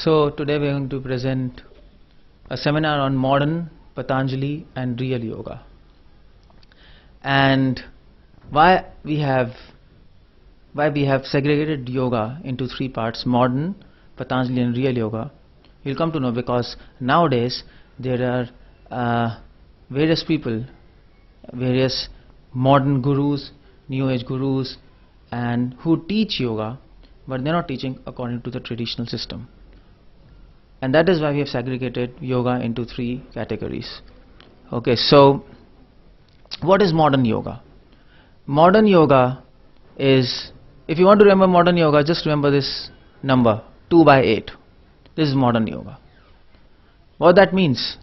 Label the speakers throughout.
Speaker 1: So today we are going to present a seminar on modern Patanjali and real yoga, and why we have segregated yoga into three parts: modern, Patanjali and real yoga. You'll come to know because nowadays there are various people, various modern gurus, new age gurus, and who teach yoga, but they're not teaching according to the traditional system. And that is why we have segregated yoga into three categories. Okay, so what is modern yoga? Modern yoga is, if you want to remember modern yoga, just remember this number 2 by 8. This is modern yoga. What that means?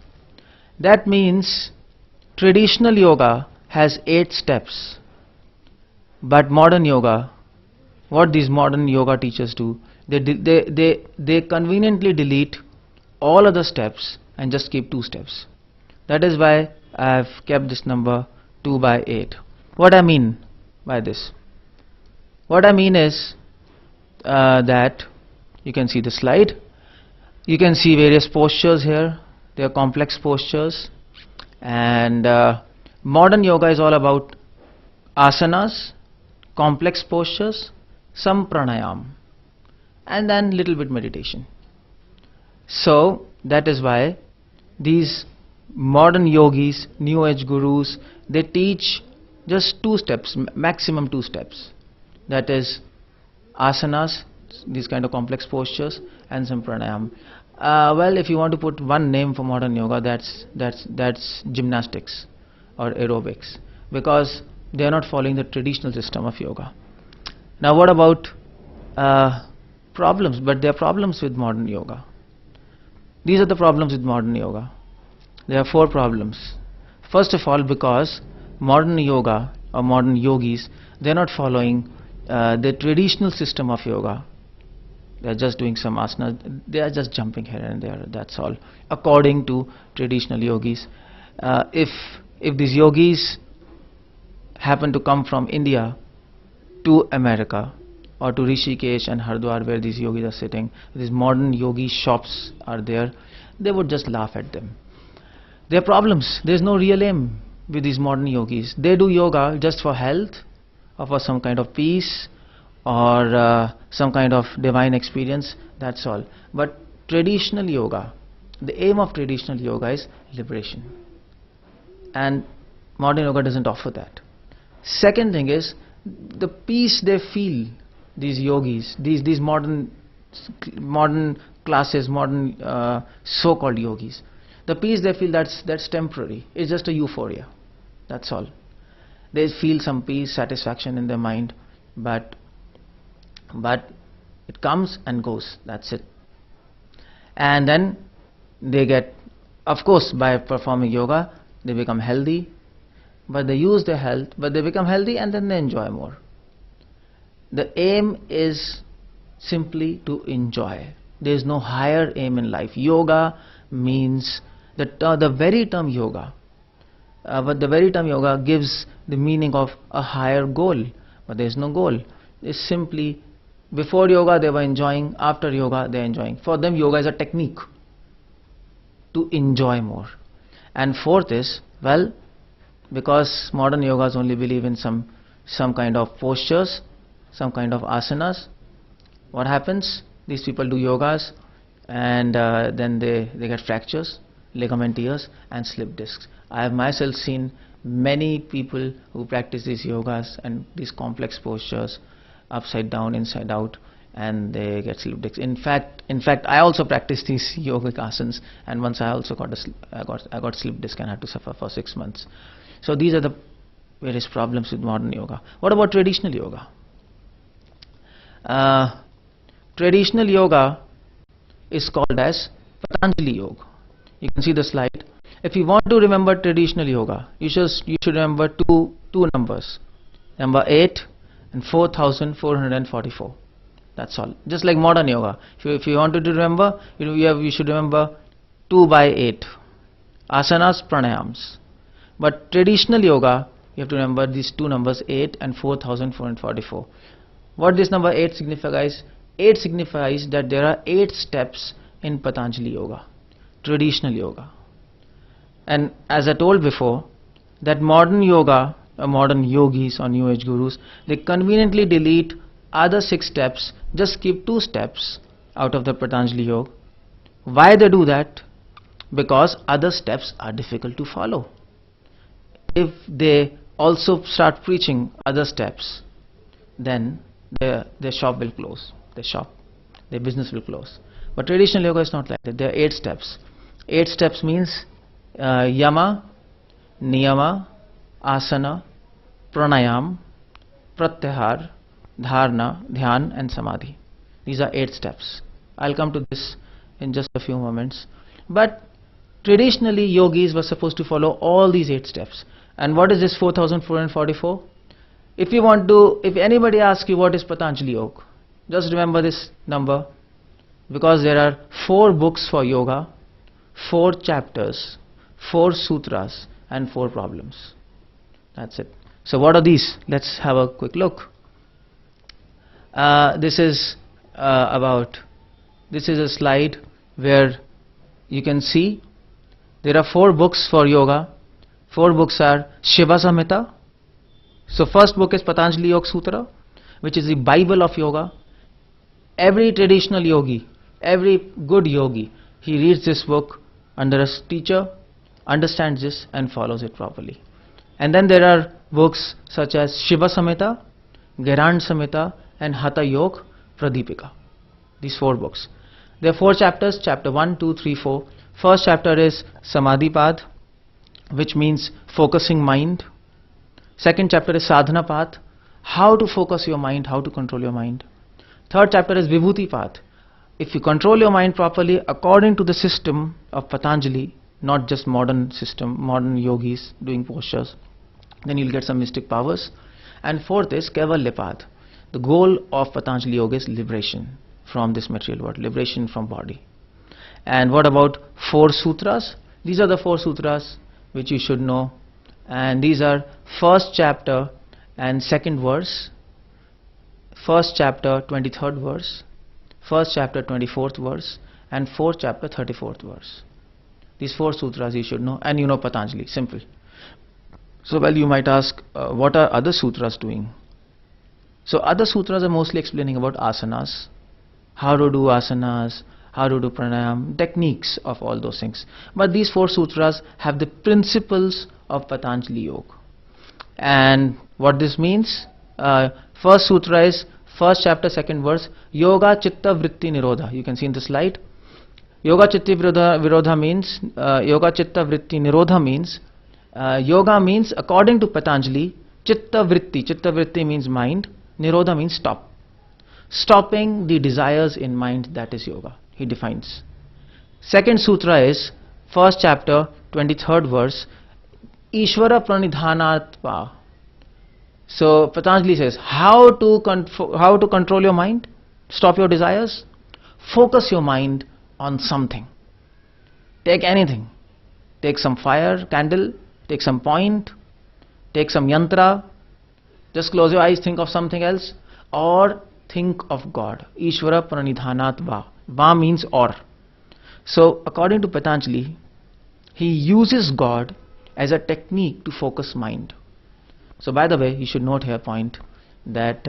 Speaker 1: That means traditional yoga has 8 steps, but modern yoga, what these modern yoga teachers do, they conveniently delete all other steps and just keep 2 steps. That is why I have kept this number 2 by 8. What I mean by this? What I mean is that you can see the slide. You can see various postures here. They are complex postures, and modern yoga is all about asanas, complex postures, some pranayam, and then little bit meditation. So that is why these modern yogis, new age gurus, they teach just 2 steps, maximum 2 steps. That is asanas, these kind of complex postures, and some pranayam. Well, if you want to put one name for modern yoga, that's gymnastics or aerobics, because they are not following the traditional system of yoga. Now what about problems? But there are problems with modern yoga. These are the problems with modern yoga. There are 4 problems. First of all, because modern yoga or modern yogis, they are not following the traditional system of yoga. They are just doing some asanas. They are just jumping here and there. That's all. According to traditional yogis, if these yogis happen to come from India to America or to 𝗙𝗪𝗪𝗃 and Haridwar, where these yogis are sitting, these modern yogi shops are there, they would just laugh at them. There are problems. There is no real aim with these modern yogis. They do yoga just for health or for some kind of peace or some kind of divine experience. That's all. But traditional yoga, the aim of traditional yoga is liberation, and modern yoga doesn't offer that. Second thing is the peace they feel, these yogis, these modern classes, modern so-called yogis, the peace they feel, that's temporary. It's just a euphoria. That's all. They feel some peace, satisfaction in their mind, but it comes and goes. That's it. And then they get, of course, by performing yoga, they become healthy, but they use their health, but they become healthy and then they enjoy more. The aim is simply to enjoy. There is no higher aim in life. Yoga means the very term yoga, but the very term yoga gives the meaning of a higher goal, but there is no goal. It's simply, before yoga they were enjoying, after yoga they are enjoying. For them, yoga is a technique to enjoy more. And fourth is, well, because modern yogas only believe in some kind of postures, some kind of asanas, what happens? These people do yogas and then they get fractures, ligament tears and slip discs. I have myself seen many people who practice these yogas and these complex postures, upside down, inside out, and they get slip discs. In fact, I also practiced these yogic asanas, and once I also got slip disc and had to suffer for 6 months. So these are the various problems with modern yoga. What about traditional yoga? Traditional yoga is called as Patanjali yoga. You can see the slide. If you want to remember traditional yoga, you should remember two numbers, number 8 and 4,444. That's all. Just like modern yoga. If you wanted to remember, you should remember 2 by 8 asanas, pranayams. But traditional yoga, you have to remember these 2 numbers, 8 and 4,444. What this number 8 signifies? 8 signifies that there are 8 steps in Patanjali Yoga, traditional yoga. And as I told before, that modern yoga, modern yogis or new age gurus, they conveniently delete other 6 steps, just keep 2 steps out of the Patanjali Yoga. Why they do that? Because other steps are difficult to follow. If they also start preaching other steps, then their shop will close. Their business will close. But traditional yoga is not like that. There are 8 steps. 8 steps means yama, niyama, asana, pranayam, pratyahar, dharana, dhyan and samadhi. These are 8 steps. I'll come to this in just a few moments. But traditionally yogis were supposed to follow all these 8 steps. And what is this 4444? If anybody asks you what is Patanjali Yoga, just remember this number, because there are 4 books for yoga, 4 chapters, 4 sutras and 4 problems. That's it. So what are these? Let's have a quick look. This is a slide where you can see there are 4 books for yoga. 4 books are Shiva Samhita. So first book is Patanjali Yoga Sutra, which is the Bible of yoga. Every traditional yogi, every good yogi, he reads this book under a teacher, understands this and follows it properly. And then there are books such as Shiva Samhita, Gherand Samhita and Hatha Yoga Pradipika. These 4 books. There are 4 chapters, chapter 1, 2, 3, 4. First chapter is Samadhi Path, which means focusing mind. Second chapter is Sadhana Path, how to focus your mind, how to control your mind. Third chapter is Vibhuti Path. If you control your mind properly according to the system of Patanjali, not just modern system, modern yogis doing postures, then you'll get some mystic powers. And fourth is 𝗙𝗲𝗪𝗀 Path. The goal of Patanjali Yoga is liberation from this material world, liberation from body. And what about 4 sutras? These are the 4 sutras which you should know. And these are first chapter and second verse, first chapter 23rd verse, first chapter 24th verse and fourth chapter 34th verse. These 4 sutras you should know, and you know Patanjali, simple. So well, you might ask, what are other sutras doing? So other sutras are mostly explaining about asanas, how to do asanas, how to do pranayam, techniques of all those things. But these 4 sutras have the principles of Patanjali Yoga. And what this means, first sutra is first chapter, second verse, Yoga Chitta Vritti Nirodha. You can see in the slide. Yoga Chitta Virodha means, Yoga Chitta Vritti Nirodha means, yoga means according to Patanjali, Chitta Vritti means mind, Nirodha means stop. Stopping the desires in mind, that is yoga, he defines. Second sutra is first chapter 23rd verse, Ishvara Pranidhanatva. So Patanjali says how to control your mind, stop your desires, focus your mind on something. Take anything, take some fire, candle, take some point, take some yantra, just close your eyes, think of something else, or think of God. Ishvara Pranidhanatva. Va means or. So according to Patanjali, he uses God as a technique to focus mind. So by the way, you should note here point that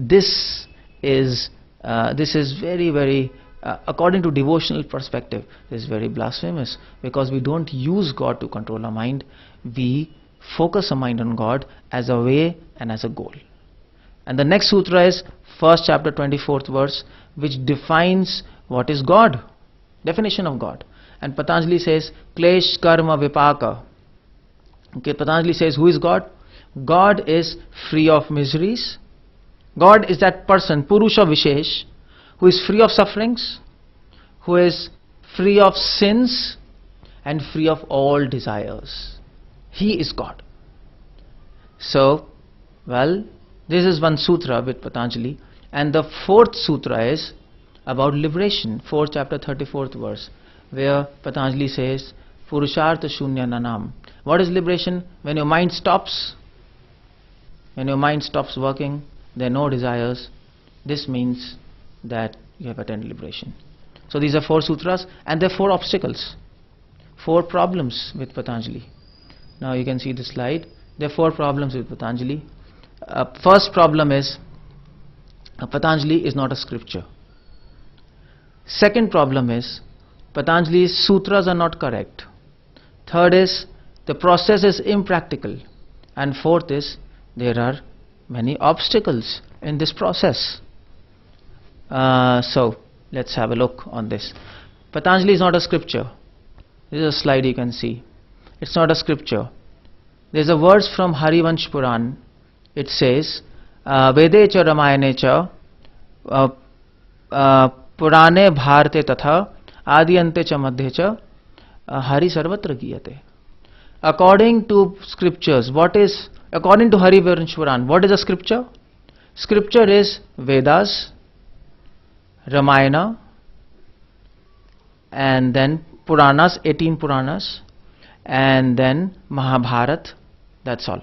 Speaker 1: this is very, very according to devotional perspective, this is very blasphemous, because we don't use God to control our mind. We focus our mind on God as a way and as a goal. And the next sutra is first chapter 24th verse, which defines what is God, definition of God. And Patanjali says 𝗙𝗪 𝗪𝗲 vipaka. Okay, Patanjali says who is God? God is free of miseries. God is that person, Purusha Vishesh, who is free of sufferings, who is free of sins and free of all desires. He is God. So, well, this is one sutra with Patanjali, and the 4th sutra is about liberation, 4th chapter 34th verse, where Patanjali says Purushartha Shunya Nanam. What is liberation? When your mind stops, working, there are no desires. This means that you have attained liberation. So these are 4 sutras, and there are 4 obstacles, 4 problems with Patanjali. Now you can see the slide. There are 4 problems with Patanjali. First problem is Patanjali is not a scripture. Second problem is Patanjali's sutras are not correct. Third is the process is impractical. And fourth is there are many obstacles in this process. So let's have a look on this. Patanjali is not a scripture. This is a slide you can see. It's not a scripture. There's a verse from Harivansh Puran. It says, Vede cha Ramayane cha Purane Bharate tatha Adiyante cha Madhye cha Hari Sarvatra Giyate. According to scriptures, according to Harivansh Puran, what is a scripture? Scripture is Vedas, Ramayana, and then Puranas, 18 Puranas, and then Mahabharata. That's all.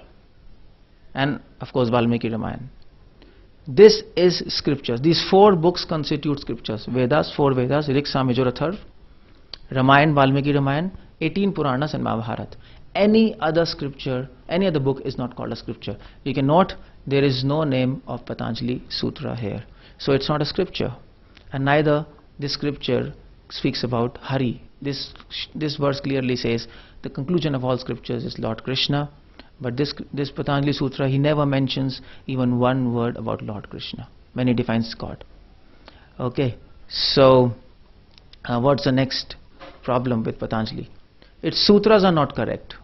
Speaker 1: And of course Valmiki Ramayana. This is scriptures. These 4 books constitute scriptures. Vedas, 4 Vedas, Rig, Sam, Yajur, Atharva, Ramayana, Valmiki Ramayana, 18 Puranas and Mahabharata. Any other scripture, any other book is not called a scripture. You can note there is no name of Patanjali Sutra here. So it's not a scripture. And neither this scripture speaks about Hari. This verse clearly says the conclusion of all scriptures is Lord Krishna. But this Patanjali Sutra, he never mentions even one word about Lord Krishna when he defines God. Okay, so what's the next problem with Patanjali? Its sutras are not correct.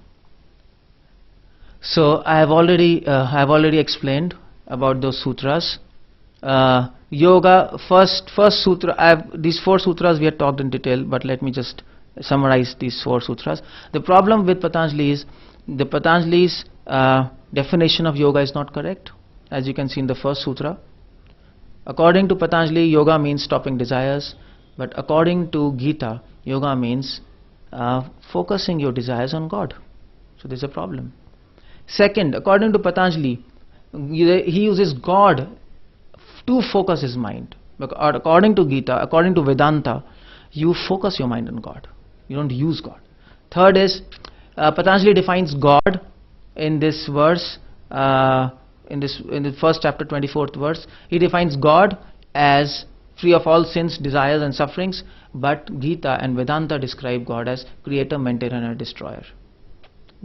Speaker 1: So I have already explained about those sutras. Yoga, first sutra. These 4 sutras we have talked in detail, but let me just summarize these 4 sutras. The problem with Patanjali is the Patanjali's definition of yoga is not correct, as you can see in the first sutra. According to Patanjali, yoga means stopping desires, but according to Gita, yoga means focusing your desires on God. So there's a problem. Second, according to Patanjali, he uses God to focus his mind. According to Gita, according to Vedanta, you focus your mind on God. You don't use God. Third is Patanjali defines God in this verse, in the first chapter, 24th verse. He defines God as free of all sins, desires and sufferings, but Gita and Vedanta describe God as creator, maintainer and destroyer.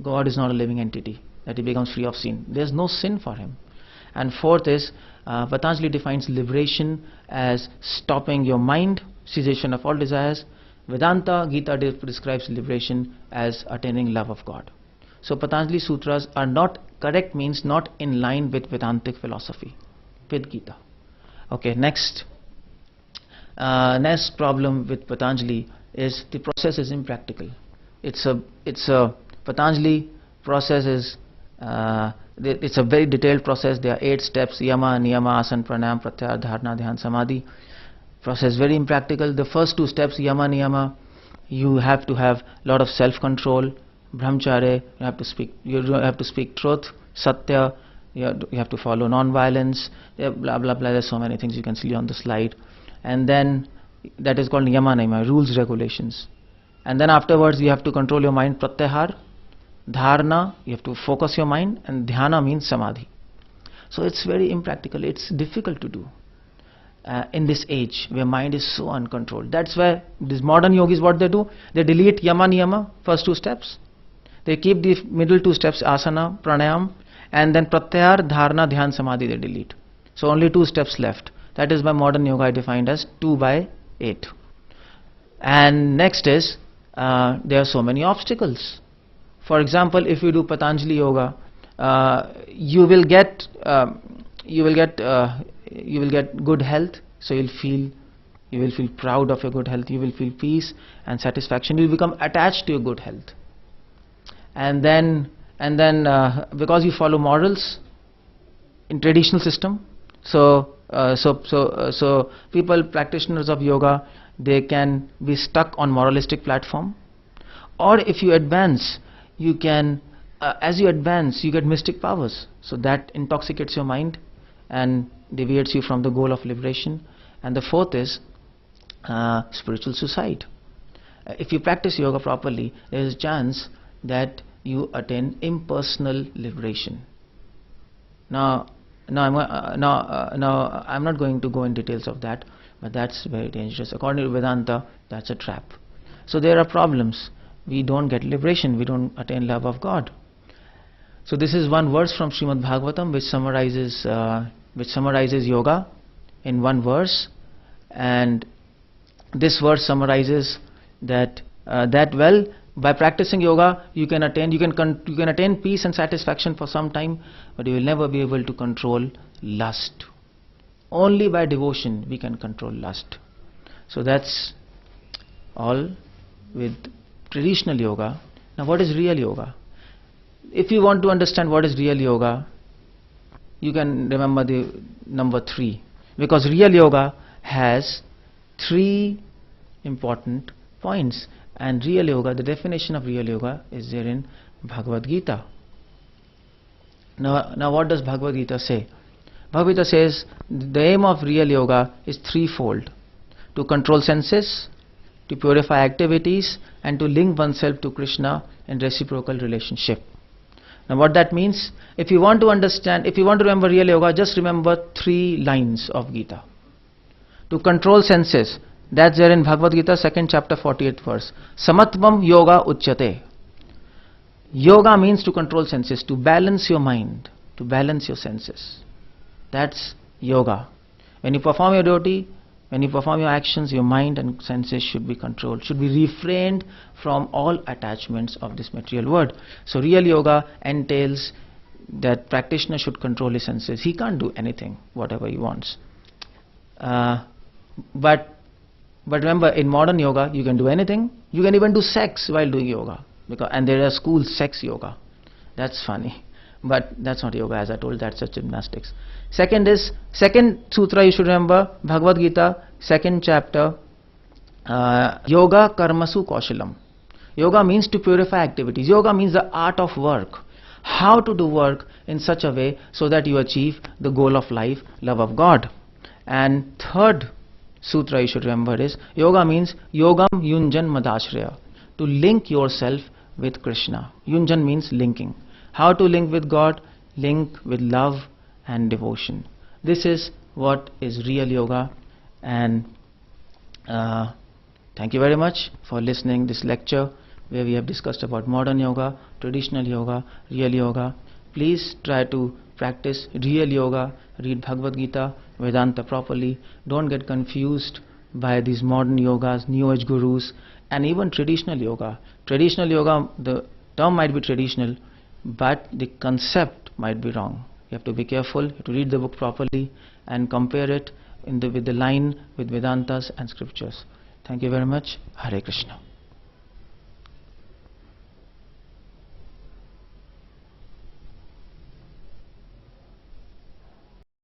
Speaker 1: God is not a living entity that he becomes free of sin. There is no sin for him. And fourth is Patanjali defines liberation as stopping your mind, cessation of all desires. Vedanta, Gita describes liberation as attaining love of God. So Patanjali Sutras are not correct, means not in line with Vedantic philosophy, with Gita. Okay, next problem with Patanjali is the process is impractical. It's a Patanjali process is it's a very detailed process. There are 8 steps: yama, niyama, asana, pranayama, pratyahara, dharana, dhyana, samadhi. Process very impractical. The first 2 steps, yama, niyama, you have to have a lot of self-control, brahmacharya. You have to speak truth, satya. You have to follow non-violence. Blah blah blah. There's so many things you can see on the slide. And then that is called niyama, niyama, rules, regulations. And then afterwards you have to control your mind, pratyahara, dharana, you have to focus your mind, and dhyana means samadhi. So it's very impractical. It's difficult to do in this age where mind is so uncontrolled. That's why these modern yogis, what they do, they delete yama niyama, first 2 steps. They keep the middle 2 steps, asana, pranayam, and then pratyahara, dharana, dhyana, samadhi they delete. So only 2 steps left. That is by modern yoga I defined as 2 by 8. And next is there are so many obstacles. For example, if you do Patanjali yoga, you will get good health. So you will feel proud of your good health. You will feel peace and satisfaction. You will become attached to your good health. And then because you follow morals in traditional system, so people, practitioners of yoga, they can be stuck on moralistic platform. Or if you advance, you can as you advance you get mystic powers, so that intoxicates your mind and deviates you from the goal of liberation. And the fourth is spiritual suicide. If you practice yoga properly, there is a chance that you attain impersonal liberation. Now I'm not going to go in details of that, but that's very dangerous. According to Vedanta, that's a trap. So there are problems. We don't get liberation. We don't attain love of God. So this is one verse from Srimad Bhagavatam which summarizes yoga in one verse, and this verse summarizes that well, by practicing yoga you can attain peace and satisfaction for some time, but you will never be able to control lust. Only by devotion we can control lust. So that's all with traditional yoga. Now what is real yoga? If you want to understand what is real yoga, you can remember the number 3, because real yoga has 3 important points, and real yoga, the definition of real yoga is there in Bhagavad Gita. Now what does Bhagavad Gita say? Bhagavad Gita says the aim of real yoga is threefold: to control senses, to purify activities, and to link oneself to Krishna in reciprocal relationship. Now what that means, if you want to remember real yoga, just remember 3 lines of Gita. To control senses, that's there in Bhagavad Gita 2nd chapter 48th verse. Samatvam yoga uchyate. Yoga means to control senses, to balance your mind, to balance your senses. That's yoga. When you perform your duty, when you perform your actions, your mind and senses should be controlled, should be refrained from all attachments of this material world. So real yoga entails that practitioner should control his senses. He can't do anything, whatever he wants. But remember, in modern yoga, you can do anything. You can even do sex while doing yoga. And there are schools, sex yoga. That's funny. But that's not yoga, as I told, that's just gymnastics. Second sutra you should remember, Bhagavad Gita, 2nd chapter, Yoga Karmasu Kaushalam. Yoga means to purify activities. Yoga means the art of work. How to do work in such a way so that you achieve the goal of life, love of God. And third sutra you should remember is, yoga means Yogam Yunjan Madashraya, to link yourself with Krishna. Yunjan means linking. How to link with God? Link with love and devotion. This is what is real yoga. And thank you very much for listening this lecture where we have discussed about modern yoga, traditional yoga, real yoga. Please try to practice real yoga, read Bhagavad Gita, Vedanta properly. Don't get confused by these modern yogas, new age gurus, and even traditional yoga. Traditional yoga, the term might be traditional, but the concept might be wrong. You have to be careful, you have to read the book properly and compare it with the line with Vedantas and scriptures. Thank you very much. Hare Krishna.